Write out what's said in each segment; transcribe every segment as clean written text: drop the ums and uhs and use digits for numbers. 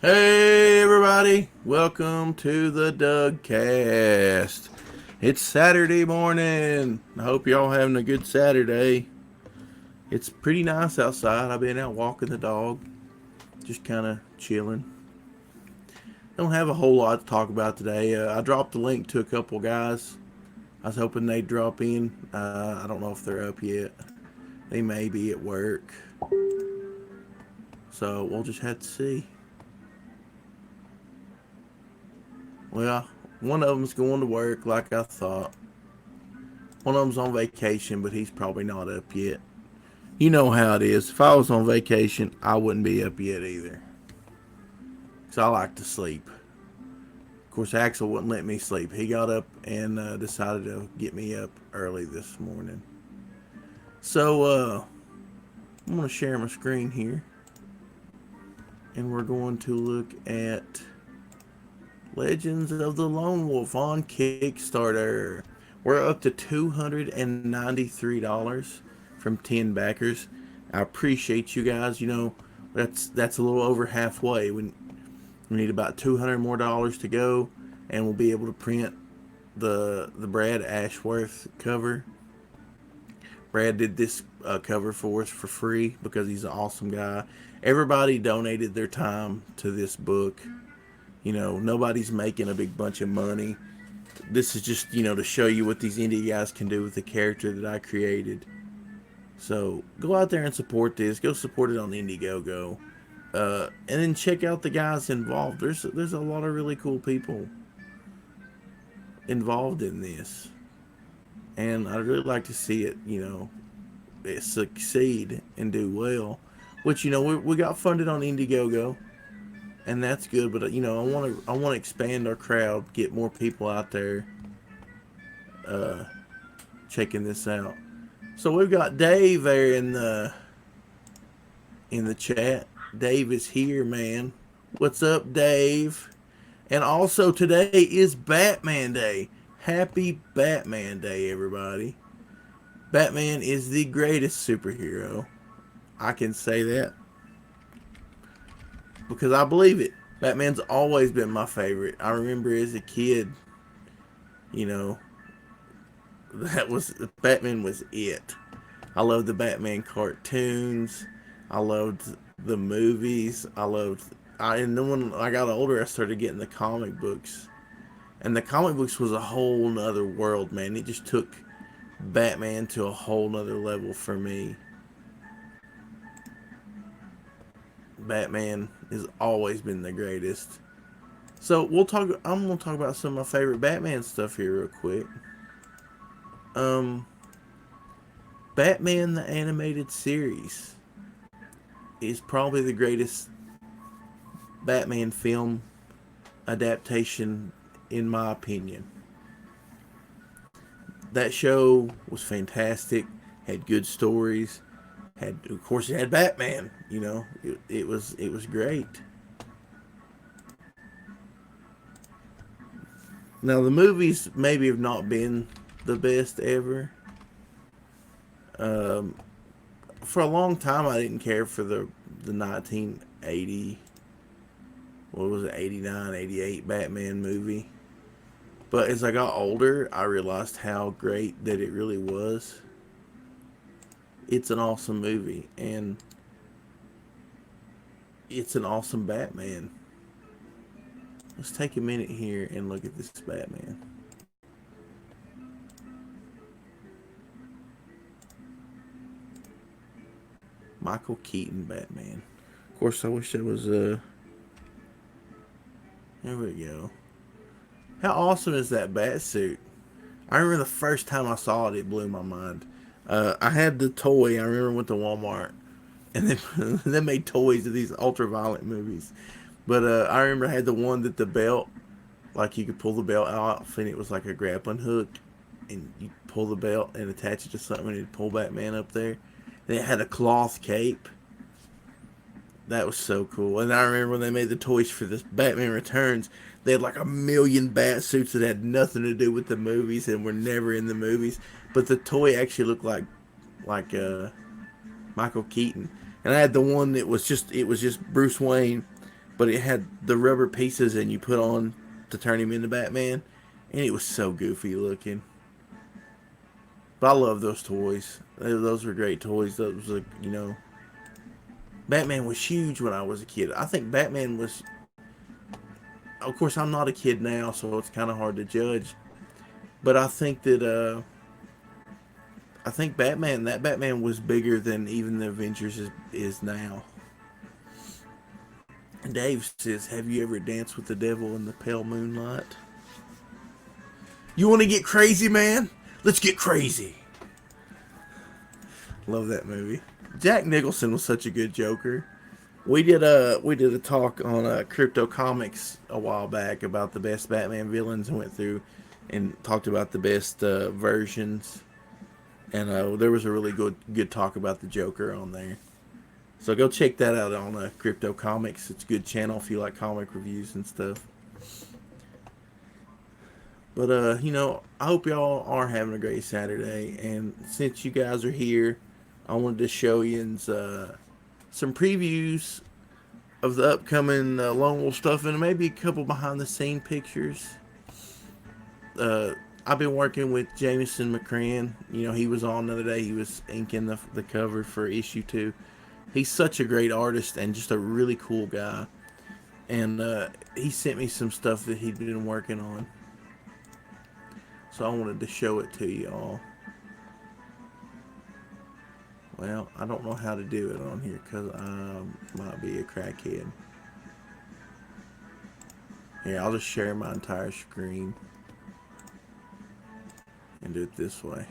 Hey everybody, welcome to the dugcast. It's Saturday morning. I hope y'all having a good Saturday. It's pretty nice outside. I've been out walking the dog, just kind of chilling. Don't have a whole lot to talk about today. I dropped the link to a couple guys. I was hoping they'd drop in. I don't know if they're up yet. They may be at work, so we'll just have to see. Well, one of them's going to work like I thought. One of them's on vacation, but he's probably not up yet. You know how it is. If I was on vacation, I wouldn't be up yet either. Because I like to sleep. Of course, Axel wouldn't let me sleep. He got up and decided to get me up early this morning. So, I'm going to share my screen here. And we're going to look at Legends of the Lone Wolf on Kickstarter. We're up to $293 from 10 backers. I appreciate you guys. You know, that's a little over halfway. We need about $200 more to go, and we'll be able to print the Brad Ashworth cover. Brad did this cover for us for free because he's an awesome guy. Everybody donated their time to this book. You know, nobody's making a big bunch of money. This is just, to show you what these indie guys can do with the character that I created. So go out there and support this. Go support it on Indiegogo. And then check out the guys involved. There's a lot of really cool people involved in this. And I'd really like to see it, it succeed and do well. Which, we got funded on Indiegogo, and that's good. But I want to expand our crowd, get more people out there checking this out. So we've got Dave there in the chat. Dave is here, man. What's up, Dave? And also today is Batman Day. Happy Batman Day, everybody. Batman is the greatest superhero. I can say that because I believe it. Batman's always been my favorite. I remember as a kid, you know, that was Batman was it. I loved the Batman cartoons. I loved the movies. And then when I got older, I started getting the comic books, and the comic books was a whole nother world, man. It just took Batman to a whole nother level for me. Batman has always been the greatest. So I'm gonna talk about some of my favorite Batman stuff here real quick. Um, Batman the animated series is probably the greatest Batman film adaptation in my opinion. That show was fantastic, had good stories, had of course it had Batman. It was great. Now the movies maybe have not been the best ever. Um, for a long time, I didn't care for the 1980, what was it, 89, 88 Batman movie. But as I got older, I realized how great that it really was. It's an awesome movie, and it's an awesome Batman. Let's take a minute here and look at this Batman. Michael Keaton Batman. Of course, I wish there was a. There we go. How awesome is that bat suit? I remember the first time I saw it, it blew my mind. I had the toy. I remember went to Walmart, and then they made toys of these ultraviolet movies. But I remember I had the one that the belt, like you could pull the belt off, and it was like a grappling hook, and you pull the belt and attach it to something, and it'd pull Batman up there. And it had a cloth cape. That was so cool. And I remember when they made the toys for this Batman Returns, they had like a million bat suits that had nothing to do with the movies and were never in the movies. But the toy actually looked like Michael Keaton. And I had the one that was just Bruce Wayne, but it had the rubber pieces and you put on to turn him into Batman, and it was so goofy looking. But I love those toys. Those were great toys. That was Batman was huge when I was a kid. I think Batman was. Of course, I'm not a kid now, so it's kind of hard to judge. But I think that Batman was bigger than even the Avengers is now. Dave says, "Have you ever danced with the devil in the pale moonlight?" You want to get crazy, man? Let's get crazy. Love that movie. Jack Nicholson was such a good Joker. We did a talk on Crypto Comics a while back about the best Batman villains and went through and talked about the best versions. And there was a really good talk about the Joker on there. So go check that out on Crypto Comics. It's a good channel if you like comic reviews and stuff. But I hope y'all are having a great Saturday. And since you guys are here, I wanted to show you some previews of the upcoming Lone Wolf stuff and maybe a couple behind the scene pictures. I've been working with Jameson McCran. He was on the other day. He was inking the cover for issue 2. He's such a great artist and just a really cool guy. And he sent me some stuff that he'd been working on. So I wanted to show it to y'all. Well, I don't know how to do it on here because I might be a crackhead. Here, I'll just share my entire screen and do it this way.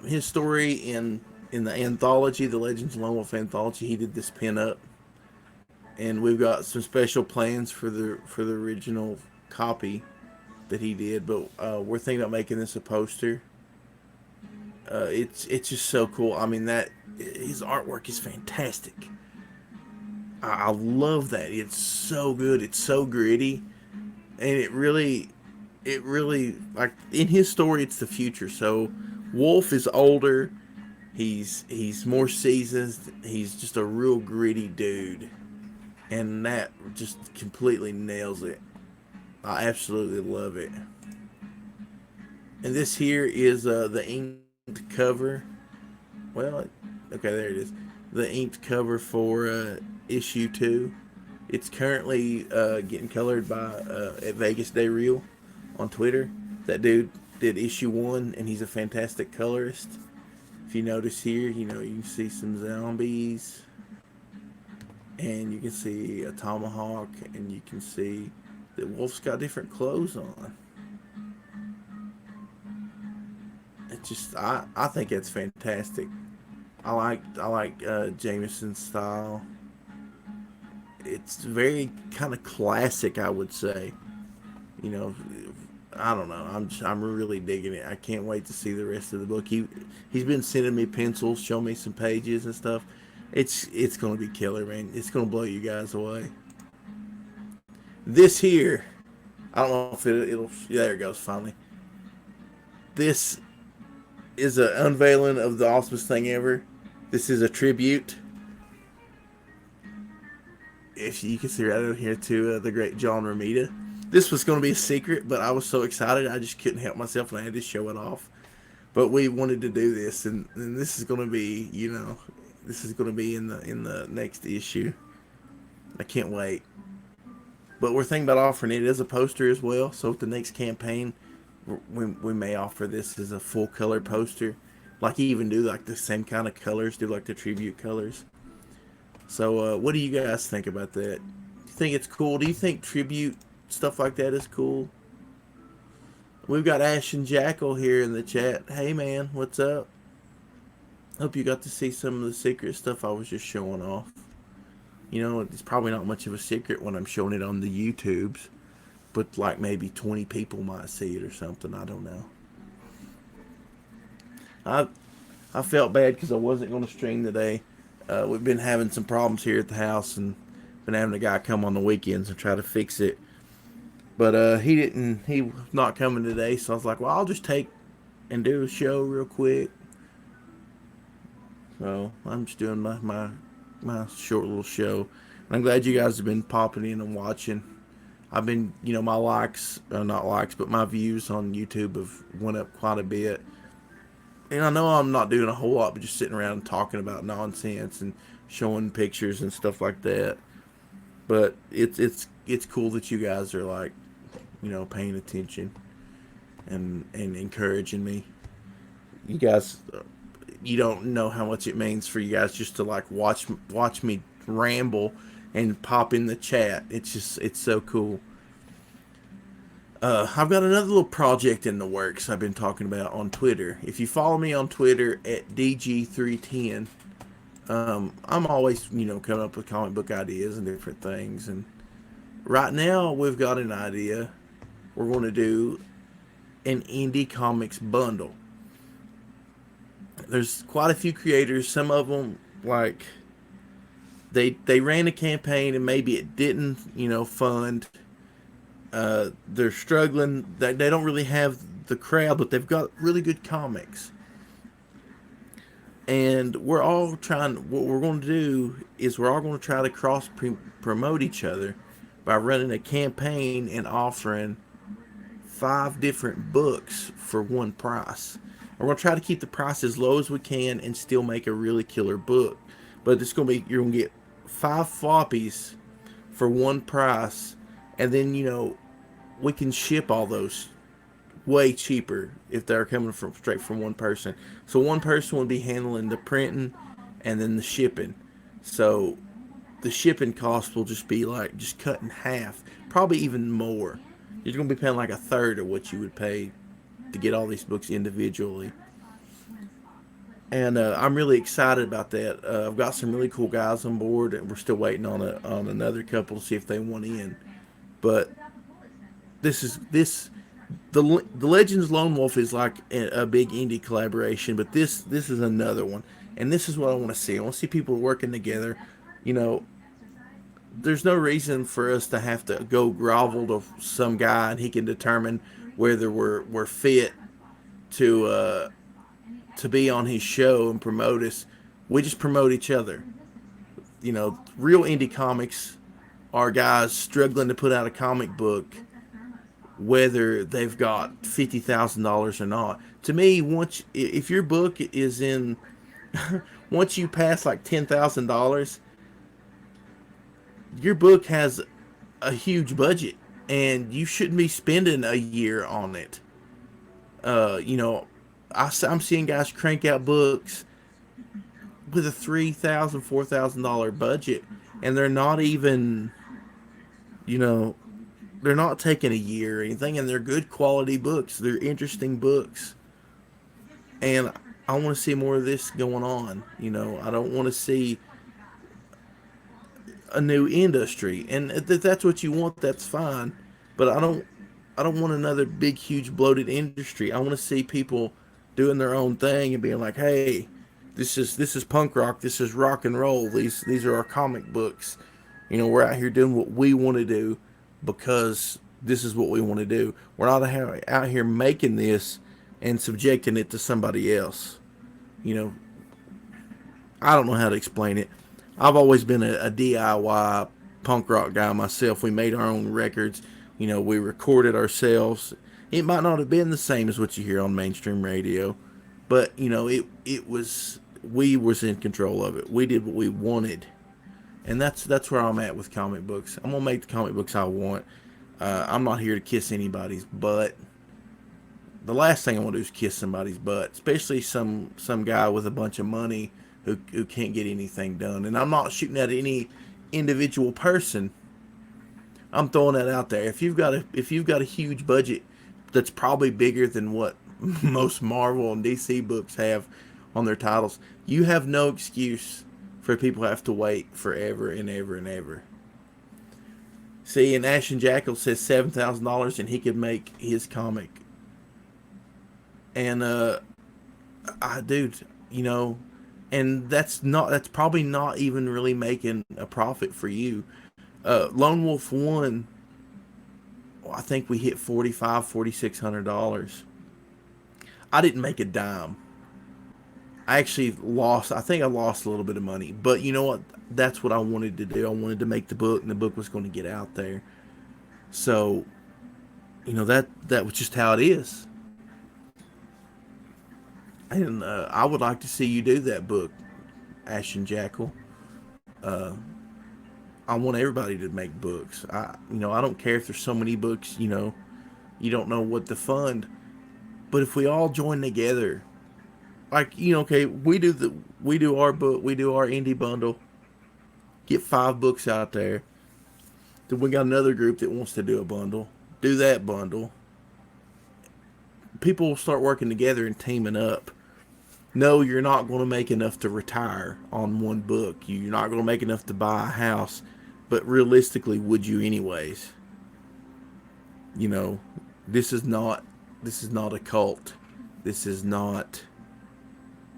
His story in the anthology, the Legends of Lone Wolf anthology, he did this pin up, and we've got some special plans for the original copy that he did. But we're thinking about making this a poster. It's just so cool. I mean, that his artwork is fantastic. I love that. It's so good. It's so gritty, and it really like in his story, it's the future. So Wolf is older. He's more seasoned. He's just a real gritty dude, and that just completely nails it. I absolutely love it. And this here is the inked cover. Well, okay, there it is. The inked cover for issue 2. It's currently getting colored by at Vegas Day Real on Twitter. That dude did issue 1, and he's a fantastic colorist. If you notice here, you can see some zombies, and you can see a tomahawk, and you can see that Wolf's got different clothes on. It just, I think it's fantastic. I like Jameson's style. It's very kind of classic, I would say. I don't know. I'm really digging it. I can't wait to see the rest of the book. He's been sending me pencils, showing me some pages and stuff. It's gonna be killer, man. It's gonna blow you guys away. This here, I don't know if it'll. Yeah, there it goes. Finally, this is an unveiling of the awesomest thing ever. This is a tribute. If you can see right over here to the great John Romita. This was going to be a secret, but I was so excited I just couldn't help myself and I had to show it off. But we wanted to do this, and this is going to be, this is going to be in the next issue. I can't wait. But we're thinking about offering it as a poster as well. So with the next campaign, we may offer this as a full color poster. Like even do like the same kind of colors, do like the tribute colors. So what do you guys think about that? Do you think it's cool? Do you think tribute stuff like that is cool? We've got Ash and Jackal here in the chat. Hey man, what's up? Hope you got to see some of the secret stuff I was just showing off. It's probably not much of a secret when I'm showing it on the YouTubes, but like maybe 20 people might see it or something. I don't know. I felt bad because I wasn't going to stream today. We've been having some problems here at the house and been having a guy come on the weekends and try to fix it. But he was not coming today, so I was like, well, I'll just take and do a show real quick. So I'm just doing my my short little show. And I'm glad you guys have been popping in and watching. I've been, my likes, not likes, but my views on YouTube have went up quite a bit. And I know I'm not doing a whole lot, but just sitting around and talking about nonsense and showing pictures and stuff like that. But it's cool that you guys are like, paying attention and encouraging me. You guys, you don't know how much it means for you guys just to like watch me ramble and pop in the chat. It's so cool. I've got another little project in the works I've been talking about on Twitter. If you follow me on Twitter at DG310, I'm always, coming up with comic book ideas and different things. And right now, we've got an idea. We're going to do an indie comics bundle. There's quite a few creators. Some of them, like, they ran a campaign and maybe it didn't, fund. They're struggling. They don't really have the crowd, but they've got really good comics. And we're all trying. What we're going to do is we're all going to try to cross promote each other by running a campaign and offering 5 different books for one price. We're going to try to keep the price as low as we can and still make a really killer book. But it's going to be, you're going to get 5 floppies for one price, and then we can ship all those way cheaper if they're coming from straight from one person. So one person would be handling the printing and then the shipping. So the shipping cost will just be like just cut in half, probably even more. You're going to be paying like a third of what you would pay to get all these books individually. And I'm really excited about that. I've got some really cool guys on board, and we're still waiting on another couple to see if they want in. But the Legends Lone Wolf is like a big indie collaboration, but this is another one, and this is what I want to see. I want to see people working together. You know, there's no reason for us to have to go grovel to some guy and he can determine whether we're fit to be on his show and promote us. We just promote each other. Real indie comics are guys struggling to put out a comic book, whether they've got $50,000 or not. To me, if your book is in, once you pass like $10,000, your book has a huge budget, and you shouldn't be spending a year on it. I'm seeing guys crank out books with a $3,000, $4,000 budget, and they're not even, they're not taking a year or anything, and they're good quality books. They're interesting books, and I want to see more of this going on. I don't want to see a new industry, and if that's what you want, that's fine. But I don't want another big, huge, bloated industry. I want to see people doing their own thing and being like, "Hey, this is punk rock. This is rock and roll. These are our comic books. We're out here doing what we want to do because this is what we want to do. We're not out here making this and subjecting it to somebody else." I don't know how to explain it. I've always been a DIY punk rock guy myself. We made our own records. We recorded ourselves. It might not have been the same as what you hear on mainstream radio, but it was, we was in control of it. We did what we wanted, and that's where I'm at with comic books. I'm gonna make the comic books I want. I'm not here to kiss anybody's butt. The last thing I want to do is kiss somebody's butt, especially some guy with a bunch of money who can't get anything done. And I'm not shooting at any individual person. I'm throwing that out there. If you've got a huge budget that's probably bigger than what most Marvel and DC books have on their titles, you have no excuse for people who have to wait forever and ever and ever. See, and Ashen Jackal says $7,000 and he could make his comic. And dude, and that's probably not even really making a profit for you. Lone Wolf 1, I think we hit $4,600. I didn't make a dime. I actually lost. I think I lost a little bit of money, but you know what? That's what I wanted to do. I wanted to make the book, and the book was going to get out there. So, that was just how it is. And I would like to see you do that book, Ashen Jackal. Uh, I want everybody to make books. I don't care if there's so many books. You don't know what to fund, but if we all join together, like okay, we do our book, we do our indie bundle, get 5 books out there. Then we got another group that wants to do a bundle, do that bundle. People will start working together and teaming up. No, you're not going to make enough to retire on one book. You're not going to make enough to buy a house, but realistically, would you anyways? You know, this is not a cult. This is not,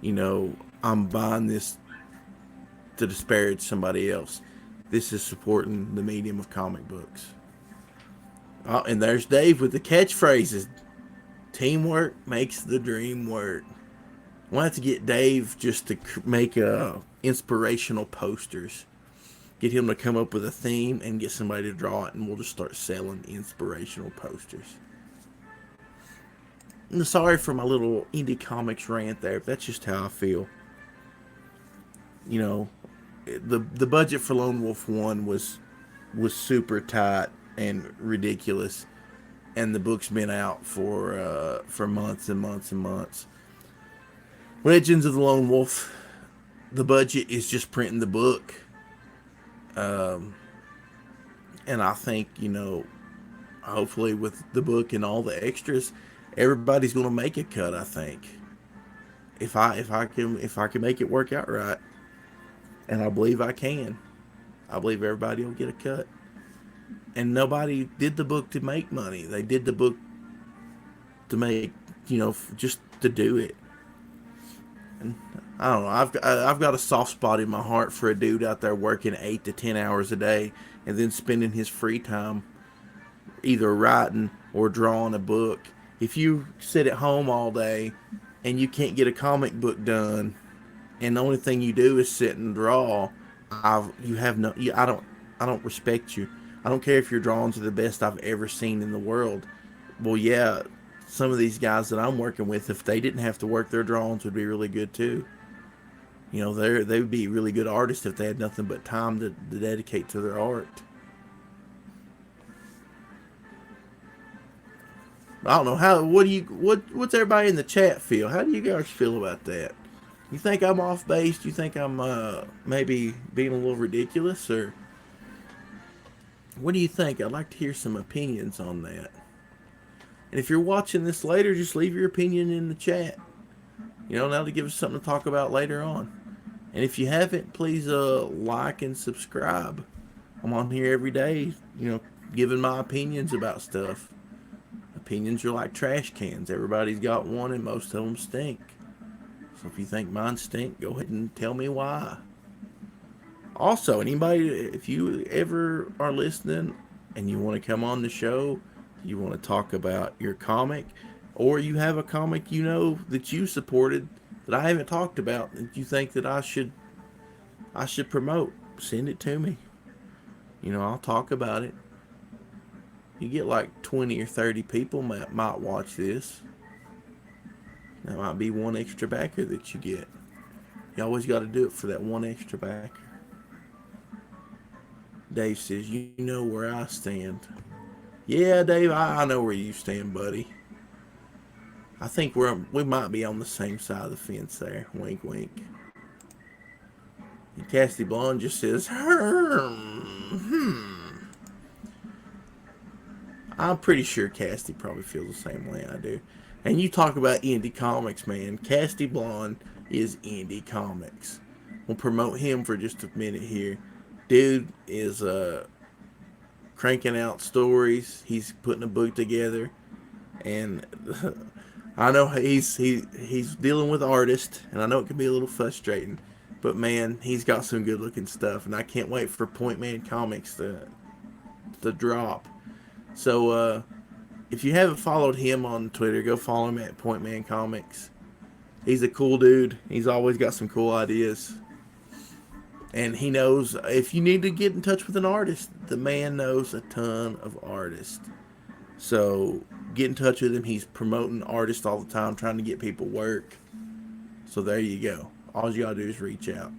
I'm buying this to disparage somebody else. This is supporting the medium of comic books. Oh, and there's Dave with the catchphrases. Teamwork makes the dream work. We'll have to get Dave just to make inspirational posters. Get him to come up with a theme and get somebody to draw it, and we'll just start selling inspirational posters. I'm sorry for my little indie comics rant there, but that's just how I feel. The budget for Lone Wolf 1 was super tight and ridiculous, and the book's been out for months and months and months. Legends of the Lone Wolf, the budget is just printing the book. And I think, hopefully with the book and all the extras, everybody's going to make a cut, I think. If I can make it work out right. And I believe I can. I believe everybody will get a cut. And nobody did the book to make money. They did the book to make, just to do it. And I don't know. I've got a soft spot in my heart for a dude out there working 8 to 10 hours a day and then spending his free time either writing or drawing a book. If you sit at home all day and you can't get a comic book done, and the only thing you do is sit and draw, I don't respect you. I don't care if your drawings are the best I've ever seen in the world. Well, yeah, some of these guys that I'm working with, if they didn't have to work, their drawings would be really good too. They would be really good artists if they had nothing but time to dedicate to their art. I don't know what's everybody in the chat feel? How do you guys feel about that? You think I'm off base? You think I'm maybe being a little ridiculous, or what do you think? I'd like to hear some opinions on that. And if you're watching this later, just leave your opinion in the chat. Now to give us something to talk about later on. And if you haven't, please like and subscribe. I'm on here every day, giving my opinions about stuff. Opinions are like trash cans. Everybody's got one, and most of them stink. So if you think mine stink, go ahead and tell me why. Also, anybody, if you ever are listening and you want to come on the show, you want to talk about your comic, or you have a comic that you supported that I haven't talked about that you think that I should promote, send it to me. I'll talk about it. You get like 20 or 30 people might watch this. That might be one extra backer that you get. You always got to do it for that one extra backer. Dave says, you know where I stand. Yeah, Dave, I know where you stand, buddy. I think we might be on the same side of the fence there. Wink, wink. And Cassie Blonde just says, I'm pretty sure Cassie probably feels the same way I do. And you talk about indie comics, man. Cassie Blonde is indie comics. We'll promote him for just a minute here. Dude is cranking out stories. He's putting a book together, and I know he's dealing with artists, and I know it can be a little frustrating, but man, he's got some good looking stuff, and I can't wait for Point Man Comics to drop. So if you haven't followed him on Twitter, go follow him at Point Man Comics. He's a cool dude. He's always got some cool ideas. And he knows if you need to get in touch with an artist, the man knows a ton of artists. So get in touch with him. He's promoting artists all the time, trying to get people work. So there you go. All you gotta do is reach out.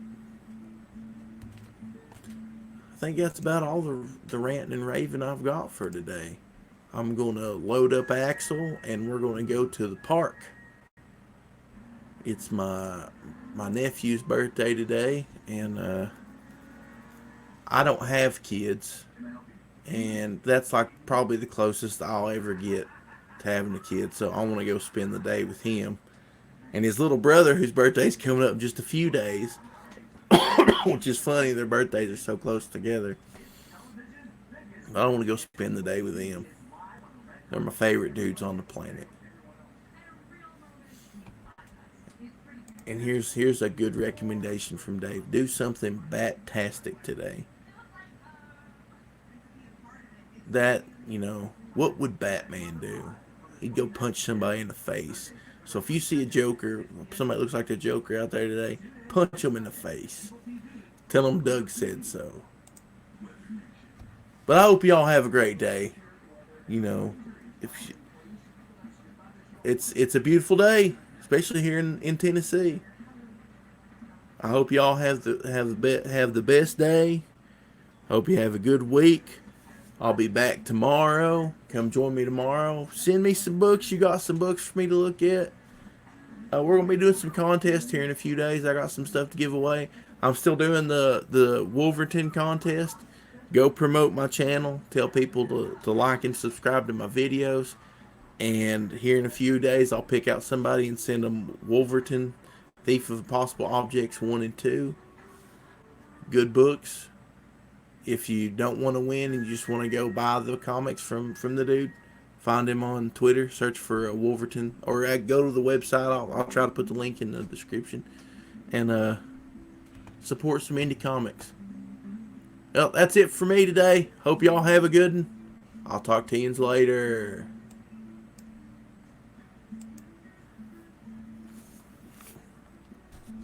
I think that's about all the ranting and raving I've got for today. I'm gonna load up Axel and we're gonna go to the park. It's my nephew's birthday today, and I don't have kids, and that's like probably the closest I'll ever get to having a kid. So I want to go spend the day with him and his little brother, whose birthday's coming up in just a few days, which is funny. Their birthdays are so close together. I want to go spend the day with them. They're my favorite dudes on the planet. And here's a good recommendation from Dave. Do something bat-tastic today. That, what would Batman do? He'd go punch somebody in the face. So if you see a Joker, somebody looks like the Joker out there today, punch him in the face. Tell him Doug said so. But I hope y'all have a great day. If you, it's a beautiful day, especially here in Tennessee. I hope y'all have the best day. Hope you have a good week. I'll be back tomorrow. Come join me tomorrow. Send me some books. You got some books for me to look at. We're gonna be doing some contests here in a few days. I got some stuff to give away. I'm still doing the Wolverton contest. Go promote my channel. Tell people to like and subscribe to my videos. And here in a few days, I'll pick out somebody and send them Wolverton, Thief of Impossible Objects 1 and 2. Good books. If you don't want to win and you just want to go buy the comics from the dude, find him on Twitter. Search for Wolverton. Or go to the website. I'll try to put the link in the description. And support some indie comics. Well, that's it for me today. Hope y'all have a good one. I'll talk to you later.